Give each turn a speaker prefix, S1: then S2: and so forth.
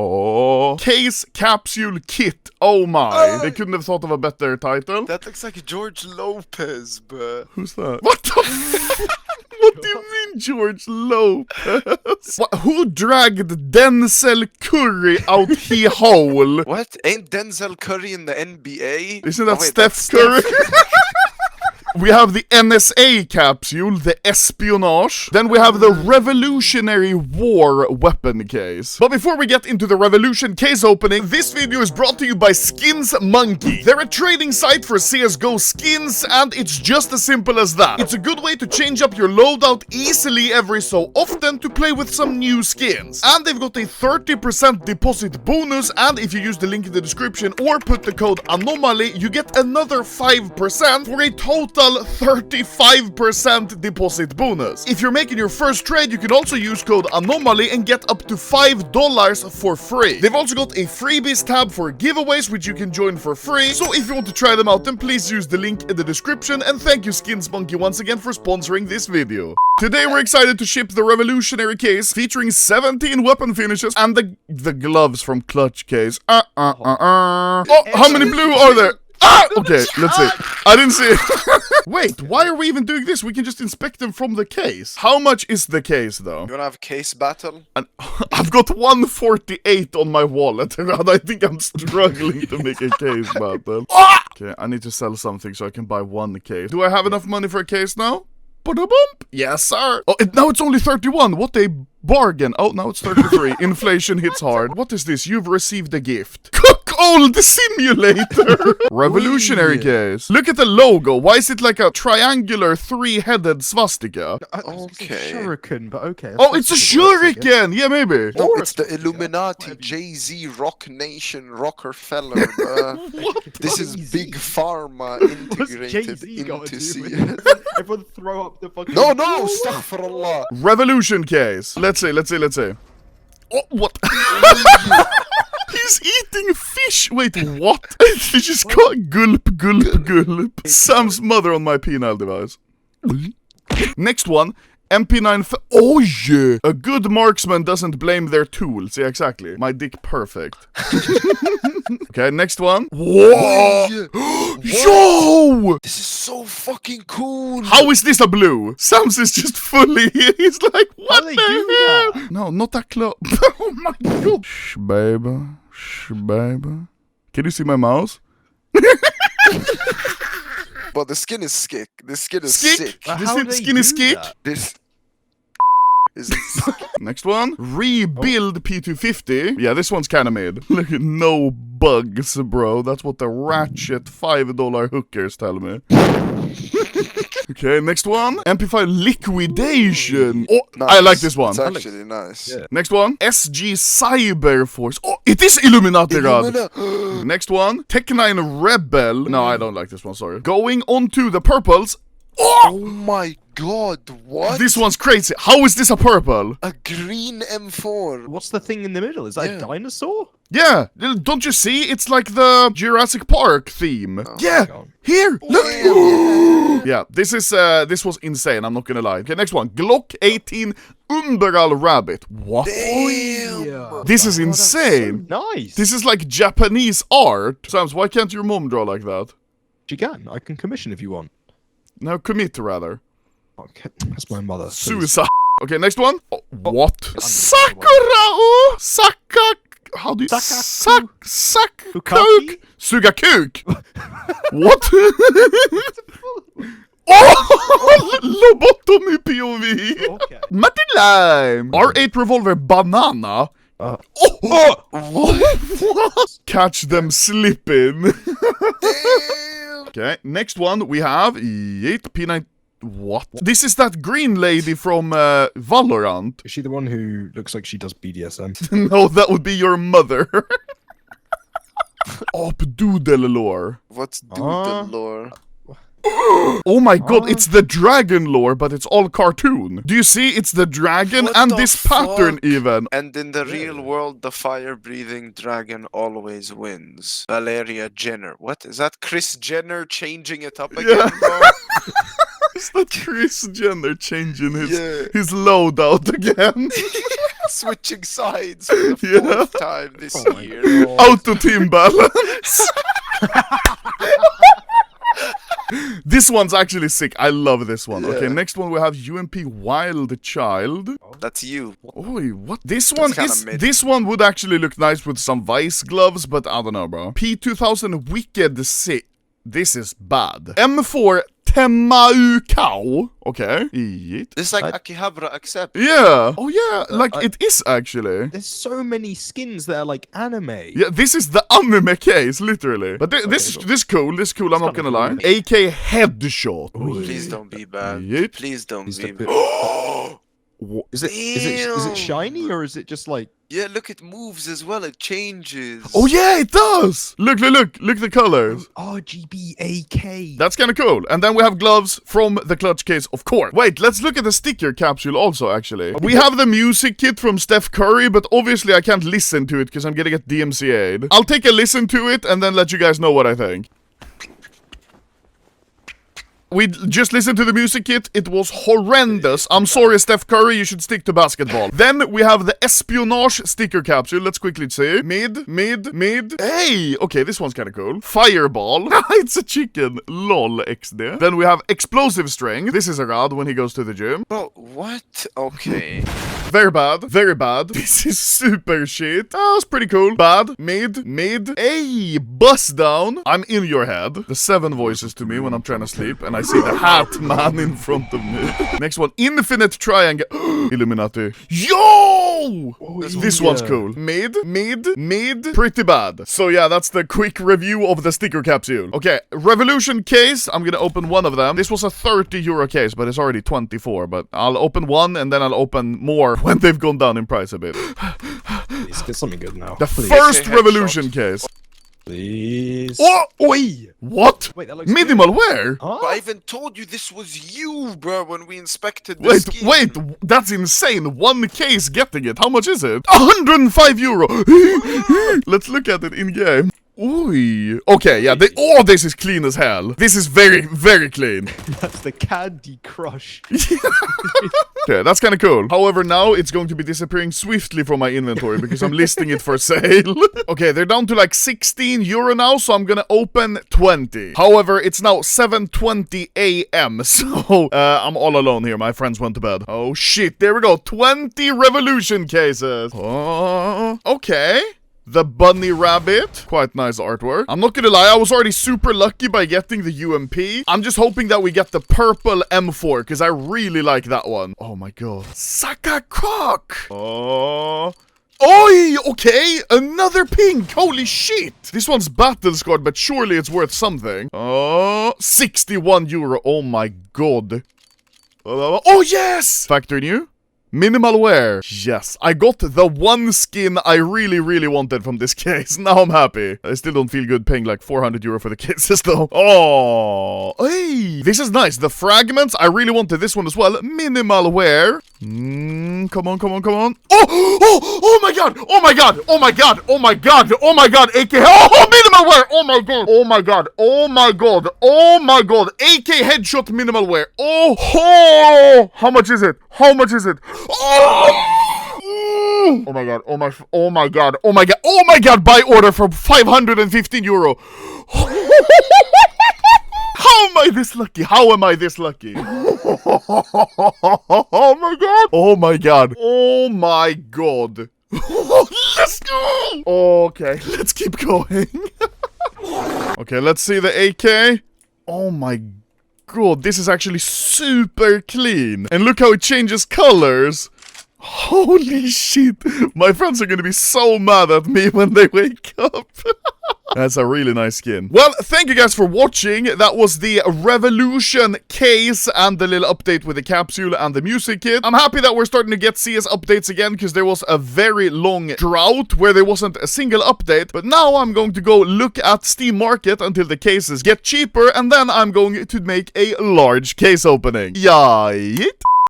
S1: Oh. Case Capsule Kit. Oh my. They couldn't have thought of a better title.
S2: That looks like George Lopez, but...
S1: Who's that? What the What do you mean, George Lopez? Who dragged Denzel Curry out he hole?
S2: What? Ain't Denzel Curry in the NBA?
S1: Isn't that
S2: wait,
S1: Steph
S2: that's
S1: Curry? We have the NSA capsule, the espionage. Then we have the Revolutionary War weapon case. But before we get into the Revolution case opening, this video is brought to you by Skins Monkey. They're a trading site for CSGO skins, and it's just as simple as that. It's a good way to change up your loadout easily every so often to play with some new skins. And they've got a 30% deposit bonus, and if you use the link in the description or put the code Anomaly, you get another 5% for a total 35% deposit bonus. If you're making your first trade, you can also use code Anomaly and get up to $5 for free. They've also got a freebies tab for giveaways, which you can join for free. So if you want to try them out, then please use the link in the description. And thank you, Skins Monkey, once again for sponsoring this video. Today we're excited to ship the Revolutionary case featuring 17 weapon finishes and the gloves from Clutch case. Oh, how many blue are there? Ah! Okay, let's see. I didn't see it. Wait, why are we even doing this? We can just inspect them from the case. How much is the case, though?
S2: You wanna have a case battle?
S1: And I've got 148 on my wallet, and I think I'm struggling to make a case battle. Okay, I need to sell something so I can buy one case. Do I have enough money for a case now? Ba-da-bump. Yes, sir. Oh, now it's only 31. What a bargain. Oh, now it's 33. Inflation hits hard. What is this? You've received a gift. Old simulator. Revolutionary case. Look at the logo. Why is it like a triangular three-headed swastika?
S2: Okay.
S3: Shuriken, but okay.
S1: Oh, it's a shuriken. Yeah, maybe.
S2: No, it's the Illuminati, Jay-Z, Rock Nation, Rockefeller. This is Big Pharma integrated into CS.
S3: Everyone throw up the fucking...
S2: No, astaghfirullah.
S1: Revolution case. Let's see. Oh, what? He's eating fish! Wait, what? He just got gulp. Sam's mother on my penile device. Next one. MP9 oh yeah! A good marksman doesn't blame their tools. Yeah, exactly. My dick perfect. Okay, next one. Whoa! Yo!
S2: This is so fucking cool!
S1: How is this a blue? Sam's is just fully... He's like, what the hell? No, not that close. Oh my god. Shh, baby. Can you see my mouse?
S2: But the skin is sick. The skin is
S1: Skick?
S2: sick.
S1: The skin is skick?
S2: This is
S1: Next one. Rebuild P250. Yeah, this one's kinda mid. Look at no bugs, bro. That's what the ratchet $5 hookers tell me. Okay, next one. MP5 Liquidation. Oh, nice. I like this one.
S2: It's actually nice.
S3: Yeah.
S1: Next one. SG Cyberforce. Oh, it is Illuminati Rad. Next one. Tech9 Rebel. No, I don't like this one, sorry. Going on to the purples.
S2: Oh my god, what?
S1: This one's crazy. How is this a purple?
S2: A green M4.
S3: What's the thing in the middle? Is that a dinosaur?
S1: Yeah, don't you see? It's like the Jurassic Park theme.
S2: Oh,
S1: yeah, here, look. Yeah, this was insane, I'm not gonna lie. Okay, next one. Glock 18 Umbral Rabbit. What?
S2: Damn.
S1: This is insane.
S3: So nice.
S1: This is like Japanese art. Sams, why can't your mom draw like that?
S3: You can. I can commission if you want.
S1: No, commit rather.
S3: Okay, that's my mother. Please.
S1: Suicide. Okay, next one. Oh, what? Sakurao! How do you...
S3: Bukaki?
S1: Sugakuk! What? Oh! Lobotomy POV!
S3: Okay.
S1: Matilime! R8 revolver banana? What? Catch them slipping. Okay, next one we have P9. What? This is that green lady from Valorant.
S3: Is she the one who looks like she does BDSM?
S1: No, that would be your mother. Doodle lore.
S2: What's doodle lore?
S1: Oh my god, it's the dragon lore, but it's all cartoon. Do you see? It's the dragon
S2: What
S1: and
S2: the
S1: this pattern
S2: fuck?
S1: even.
S2: And in the real world, the fire-breathing dragon always wins. Valeria Jenner. What? Is that Chris Jenner changing it up again, bro?
S1: Is that Chris Jenner changing his
S2: Yeah.
S1: loadout again?
S2: Switching sides for the fourth time this year.
S1: Auto team balance. This one's actually sick. I love this one. Okay, next one we have UMP Wild Child.
S2: That's you.
S1: Oh, what? This one
S2: kinda mid.
S1: This one would actually look nice with some Vice gloves, but I don't know, bro. P2000 Wicked Sick. This is bad. M4 Temaukau. Okay. Yeet.
S2: This is like Akihabara accept.
S1: Yeah. Oh yeah, like it is actually.
S3: There's so many skins that are like anime.
S1: Yeah, this is the anime case, literally. But this cool. I'm not gonna lie. AK Headshot.
S2: Please don't be bad.
S1: Yeet.
S2: Please don't be bad.
S3: Is it shiny or is it just like?
S2: Yeah, look, it moves as well. It changes.
S1: Oh yeah, it does. Look the colors.
S3: RGB AK.
S1: That's kind of cool. And then we have gloves from the clutch case, of course. Wait, let's look at the sticker capsule also, actually. We have the music kit from Steph Curry, but obviously I can't listen to it because I'm gonna get DMCA'd. I'll take a listen to it and then let you guys know what I think. We just listened to the music kit. It was horrendous. I'm sorry, Steph Curry. You should stick to basketball. Then we have the espionage sticker capsule. Let's quickly see. Mid. Hey! Okay, this one's kind of cool. Fireball. It's a chicken. Lol, XD. Then we have explosive strength. This is a god when he goes to the gym.
S2: Bro, what? Okay.
S1: Very bad. Very bad. This is super shit. That's pretty cool. Bad. Mid. Hey! Bust down. I'm in your head. The 7 voices to me when I'm trying to sleep, and I see the hat man in front of me. Next one, infinite triangle. Illuminati. Yo! This one's cool. Mid. Pretty bad. So yeah, that's the quick review of the sticker capsule. Okay, Revolution case. I'm gonna open one of them. This was a 30 euro case, but it's already 24. But I'll open one and then I'll open more when they've gone down in price a bit.
S3: Please get something good now.
S1: The first Revolution case.
S3: Please.
S1: Oh!
S3: Oi!
S1: What?
S3: Wait, that looks
S1: Minimal wear?
S3: Huh?
S2: But I even told you this was you, bro, when we inspected the skin.
S1: Wait, that's insane. One case getting it. How much is it? 105 euro. Let's look at it in game. Ooh. Okay, yeah, this is clean as hell. This is very, very clean.
S3: That's the Candy Crush.
S1: Okay, that's kind of cool. However, now it's going to be disappearing swiftly from my inventory because I'm listing it for sale. Okay, they're down to like 16 euro now, so I'm gonna open 20. However, it's now 7:20 a.m., so I'm all alone here. My friends went to bed. Oh shit, there we go. 20 Revolution cases. Oh, okay. The bunny rabbit. Quite nice artwork. I'm not gonna lie, I was already super lucky by getting the UMP. I'm just hoping that we get the purple M4, because I really like that one. Oh my god. Saka Cock! Oh. Oi! Okay, another pink! Holy shit! This one's battle scarred, but surely it's worth something. Oh, 61 euro. Oh my god. Oh yes! Factory new? Minimal wear. Yes, I got the one skin I really wanted from this case. Now I'm happy. I still don't feel good paying like 400 euro for the cases though. Oh, hey, this is nice. The fragments, I really wanted this one as well. Minimal wear. Come on. Oh my god. AK. Oh, minimal wear. Oh my god. AK headshot minimal wear. Oh, how much is it? Oh my god, buy order for 515 euro. How am I this lucky? Oh my god. Let's go. Okay, let's keep going. Okay, let's see the AK. Oh my god, this is actually super clean. And look how it changes colors. Holy shit. My friends are gonna be so mad at me when they wake up. That's a really nice skin. Well, thank you guys for watching. That was the Revolution case and the little update with the capsule and the music kit. I'm happy that we're starting to get CS updates again because there was a very long drought where there wasn't a single update. But now I'm going to go look at Steam Market until the cases get cheaper, and then I'm going to make a large case opening. Yeah.